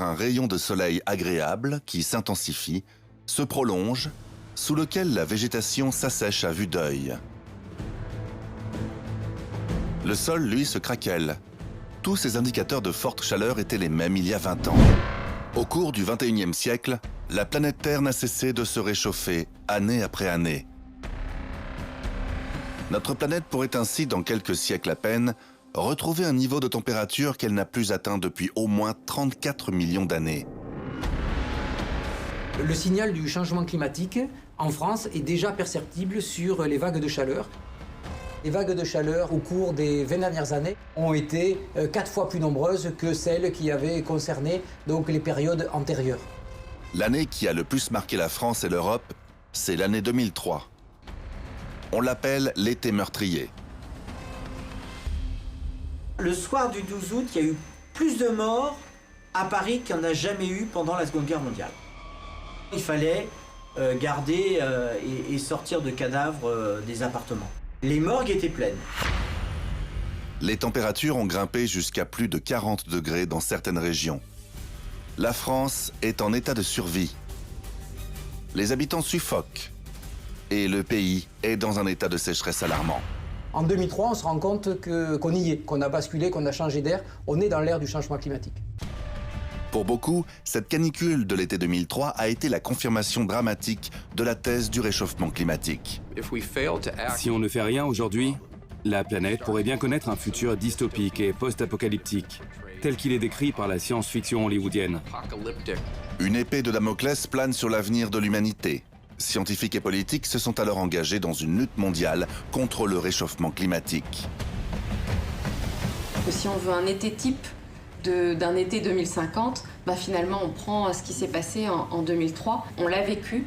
Un rayon de soleil agréable qui s'intensifie, se prolonge, sous lequel la végétation s'assèche à vue d'œil. Le sol, lui, se craquelle. Tous ces indicateurs de forte chaleur étaient les mêmes il y a 20 ans. Au cours du XXIe siècle, la planète Terre n'a cessé de se réchauffer, année après année. Notre planète pourrait ainsi, dans quelques siècles à peine, retrouver un niveau de température qu'elle n'a plus atteint depuis au moins 34 millions d'années. Le signal du changement climatique en France est déjà perceptible sur les vagues de chaleur. Les vagues de chaleur au cours des 20 dernières années ont été 4 fois plus nombreuses que celles qui avaient concerné donc, les périodes antérieures. L'année qui a le plus marqué la France et l'Europe, c'est l'année 2003. On l'appelle l'été meurtrier. Le soir du 12 août, il y a eu plus de morts à Paris qu'il n'y en a jamais eu pendant la Seconde Guerre mondiale. Il fallait garder et sortir de cadavres des appartements. Les morgues étaient pleines. Les températures ont grimpé jusqu'à plus de 40 degrés dans certaines régions. La France est en état de survie. Les habitants suffoquent. Et le pays est dans un état de sécheresse alarmant. En 2003, on se rend compte qu'on y est, qu'on a basculé, qu'on a changé d'air. On est dans l'ère du changement climatique. Pour beaucoup, cette canicule de l'été 2003 a été la confirmation dramatique de la thèse du réchauffement climatique. Si on ne fait rien aujourd'hui, la planète pourrait bien connaître un futur dystopique et post-apocalyptique, tel qu'il est décrit par la science-fiction hollywoodienne. Une épée de Damoclès plane sur l'avenir de l'humanité. Scientifiques et politiques se sont alors engagés dans une lutte mondiale contre le réchauffement climatique. Si on veut un été type d'un été 2050, finalement on prend ce qui s'est passé en 2003, on l'a vécu,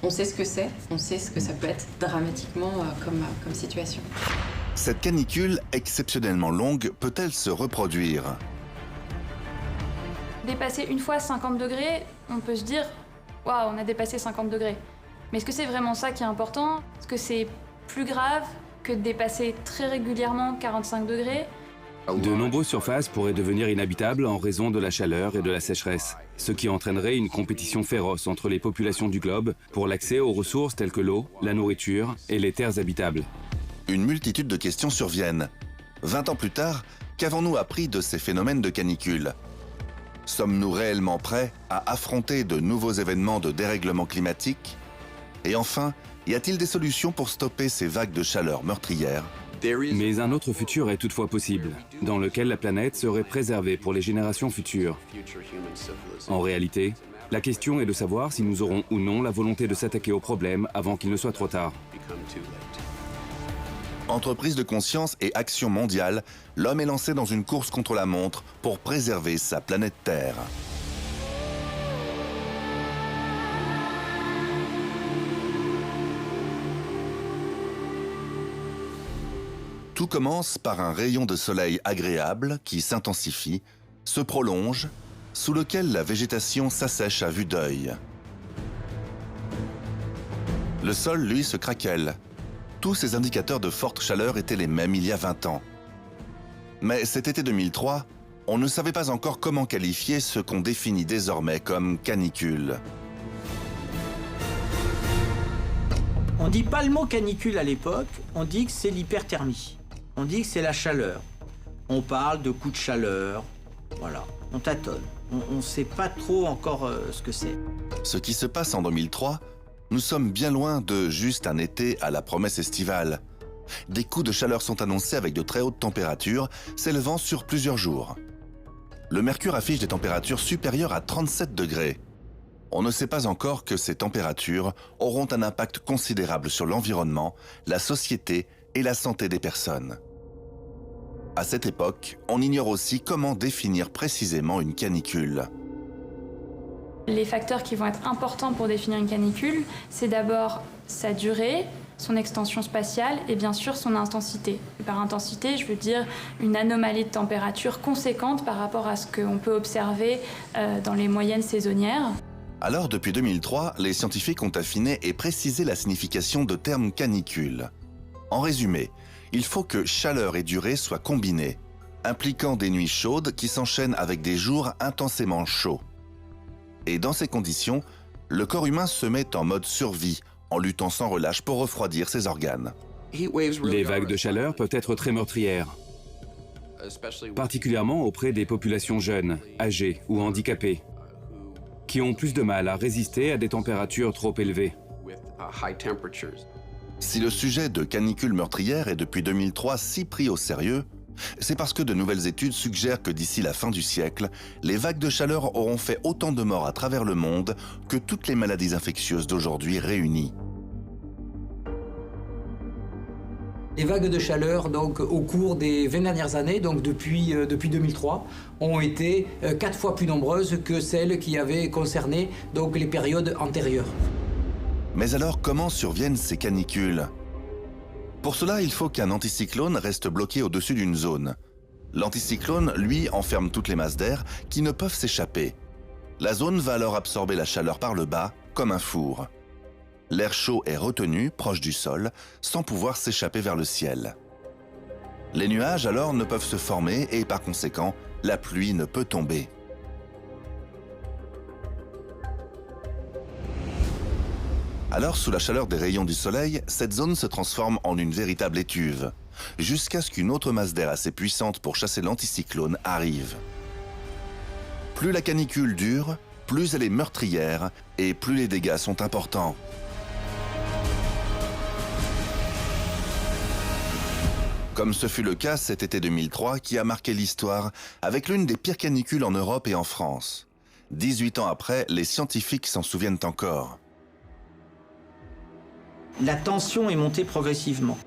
on sait ce que c'est, on sait ce que ça peut être dramatiquement comme situation. Cette canicule exceptionnellement longue peut-elle se reproduire? Dépasser une fois 50 degrés, on peut se dire « Waouh, on a dépassé 50 degrés ». Mais est-ce que c'est vraiment ça qui est important? Est-ce que c'est plus grave que de dépasser très régulièrement 45 degrés? De nombreuses surfaces pourraient devenir inhabitables en raison de la chaleur et de la sécheresse, ce qui entraînerait une compétition féroce entre les populations du globe pour l'accès aux ressources telles que l'eau, la nourriture et les terres habitables. Une multitude de questions surviennent. 20 ans plus tard, qu'avons-nous appris de ces phénomènes de canicule? Sommes-nous réellement prêts à affronter de nouveaux événements de dérèglement climatique? Et enfin, y a-t-il des solutions pour stopper ces vagues de chaleur meurtrières? Mais un autre futur est toutefois possible, dans lequel la planète serait préservée pour les générations futures. En réalité, la question est de savoir si nous aurons ou non la volonté de s'attaquer au problème avant qu'il ne soit trop tard. Entre prise de conscience et action mondiale, l'homme est lancé dans une course contre la montre pour préserver sa planète Terre. Tout commence par un rayon de soleil agréable qui s'intensifie, se prolonge, sous lequel la végétation s'assèche à vue d'œil. Le sol, lui, se craquelle. Tous ces indicateurs de forte chaleur étaient les mêmes il y a 20 ans. Mais cet été 2003, on ne savait pas encore comment qualifier ce qu'on définit désormais comme canicule. On dit pas le mot canicule à l'époque, on dit que c'est l'hyperthermie. On dit que c'est la chaleur. On parle de coups de chaleur, voilà, on tâtonne. On ne sait pas trop encore ce que c'est. Ce qui se passe en 2003, nous sommes bien loin de juste un été à la promesse estivale. Des coups de chaleur sont annoncés avec de très hautes températures, s'élevant sur plusieurs jours. Le mercure affiche des températures supérieures à 37 degrés. On ne sait pas encore que ces températures auront un impact considérable sur l'environnement, la société et la santé des personnes. À cette époque, on ignore aussi comment définir précisément une canicule. Les facteurs qui vont être importants pour définir une canicule, c'est d'abord sa durée, son extension spatiale et bien sûr son intensité. Et par intensité, je veux dire une anomalie de température conséquente par rapport à ce qu'on peut observer dans les moyennes saisonnières. Alors, depuis 2003, les scientifiques ont affiné et précisé la signification de terme canicule. En résumé, il faut que chaleur et durée soient combinées, impliquant des nuits chaudes qui s'enchaînent avec des jours intensément chauds. Et dans ces conditions, le corps humain se met en mode survie, en luttant sans relâche pour refroidir ses organes. Les vagues de chaleur peuvent être très meurtrières, particulièrement auprès des populations jeunes, âgées ou handicapées, qui ont plus de mal à résister à des températures trop élevées. Si le sujet de canicules meurtrières est depuis 2003 si pris au sérieux, c'est parce que de nouvelles études suggèrent que d'ici la fin du siècle, les vagues de chaleur auront fait autant de morts à travers le monde que toutes les maladies infectieuses d'aujourd'hui réunies. Les vagues de chaleur, donc, au cours des 20 dernières années, donc depuis 2003, ont été 4 fois plus nombreuses que celles qui avaient concerné donc, les périodes antérieures. Mais alors, comment surviennent ces canicules? Pour cela, il faut qu'un anticyclone reste bloqué au-dessus d'une zone. L'anticyclone, lui, enferme toutes les masses d'air qui ne peuvent s'échapper. La zone va alors absorber la chaleur par le bas, comme un four. L'air chaud est retenu, proche du sol, sans pouvoir s'échapper vers le ciel. Les nuages, alors, ne peuvent se former et, par conséquent, la pluie ne peut tomber. Alors, sous la chaleur des rayons du soleil, cette zone se transforme en une véritable étuve, jusqu'à ce qu'une autre masse d'air assez puissante pour chasser l'anticyclone arrive. Plus la canicule dure, plus elle est meurtrière et plus les dégâts sont importants. Comme ce fut le cas cet été 2003 qui a marqué l'histoire avec l'une des pires canicules en Europe et en France. 18 ans après, les scientifiques s'en souviennent encore. La tension est montée progressivement.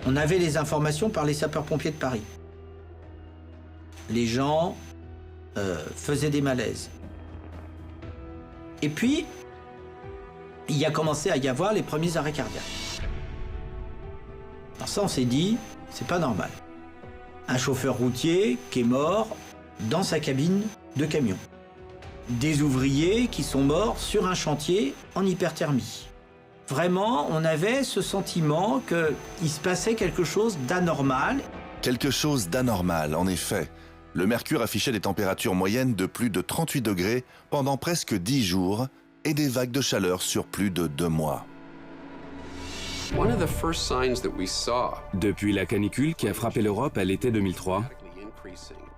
On avait les informations par les sapeurs-pompiers de Paris. Les gens faisaient des malaises. Et puis, il y a commencé à y avoir les premiers arrêts cardiaques. Alors ça, on s'est dit, c'est pas normal. Un chauffeur routier qui est mort dans sa cabine de camion. Des ouvriers qui sont morts sur un chantier en hyperthermie. Vraiment, on avait ce sentiment qu'il se passait quelque chose d'anormal. Quelque chose d'anormal, en effet. Le mercure affichait des températures moyennes de plus de 38 degrés pendant presque 10 jours et des vagues de chaleur sur plus de 2 mois. Depuis la canicule qui a frappé l'Europe à l'été 2003,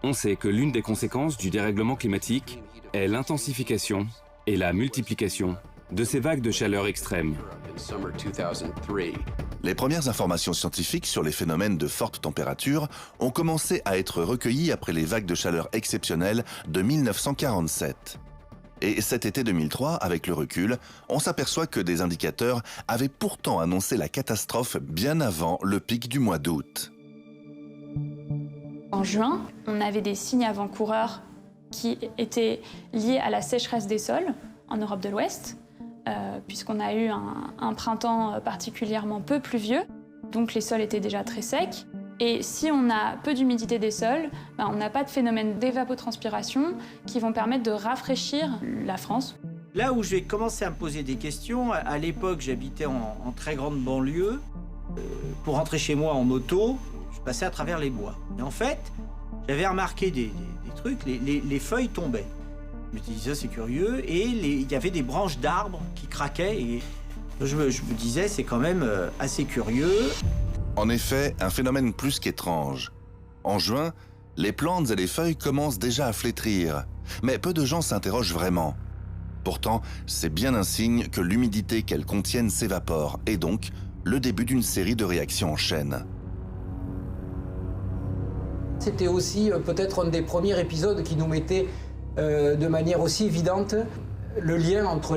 on sait que l'une des conséquences du dérèglement climatique est l'intensification et la multiplication de ces vagues de chaleur extrêmes. Les premières informations scientifiques sur les phénomènes de forte température ont commencé à être recueillies après les vagues de chaleur exceptionnelles de 1947. Et cet été 2003, avec le recul, on s'aperçoit que des indicateurs avaient pourtant annoncé la catastrophe bien avant le pic du mois d'août. En juin, on avait des signes avant-coureurs qui étaient liés à la sécheresse des sols en Europe de l'Ouest, puisqu'on a eu un printemps particulièrement peu pluvieux, donc les sols étaient déjà très secs. Et si on a peu d'humidité des sols, on n'a pas de phénomène d'évapotranspiration qui vont permettre de rafraîchir la France. Là où je vais commencer à me poser des questions, à l'époque j'habitais en très grande banlieue. Pour rentrer chez moi en moto, je passais à travers les bois. Et en fait, j'avais remarqué des trucs, les feuilles tombaient. Je me disais, c'est curieux, et il y avait des branches d'arbres qui craquaient, et je me disais, c'est quand même assez curieux. En effet, un phénomène plus qu'étrange. En juin, les plantes et les feuilles commencent déjà à flétrir, mais peu de gens s'interrogent vraiment. Pourtant, c'est bien un signe que l'humidité qu'elles contiennent s'évapore, et donc le début d'une série de réactions en chaîne. C'était aussi peut-être un des premiers épisodes qui nous mettait de manière aussi évidente le lien entre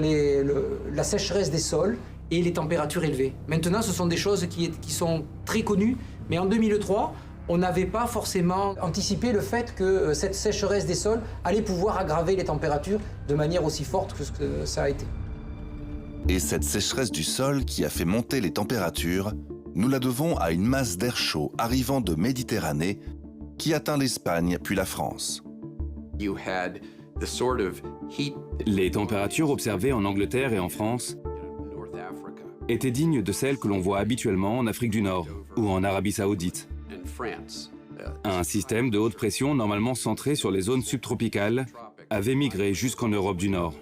la sécheresse des sols et les températures élevées. Maintenant, ce sont des choses qui sont très connues, mais en 2003, on n'avait pas forcément anticipé le fait que cette sécheresse des sols allait pouvoir aggraver les températures de manière aussi forte que ce que ça a été. Et cette sécheresse du sol qui a fait monter les températures, nous la devons à une masse d'air chaud arrivant de Méditerranée qui atteint l'Espagne puis la France. Les températures observées en Angleterre et en France étaient dignes de celles que l'on voit habituellement en Afrique du Nord ou en Arabie Saoudite. Un système de haute pression normalement centré sur les zones subtropicales avaient migré jusqu'en Europe du Nord.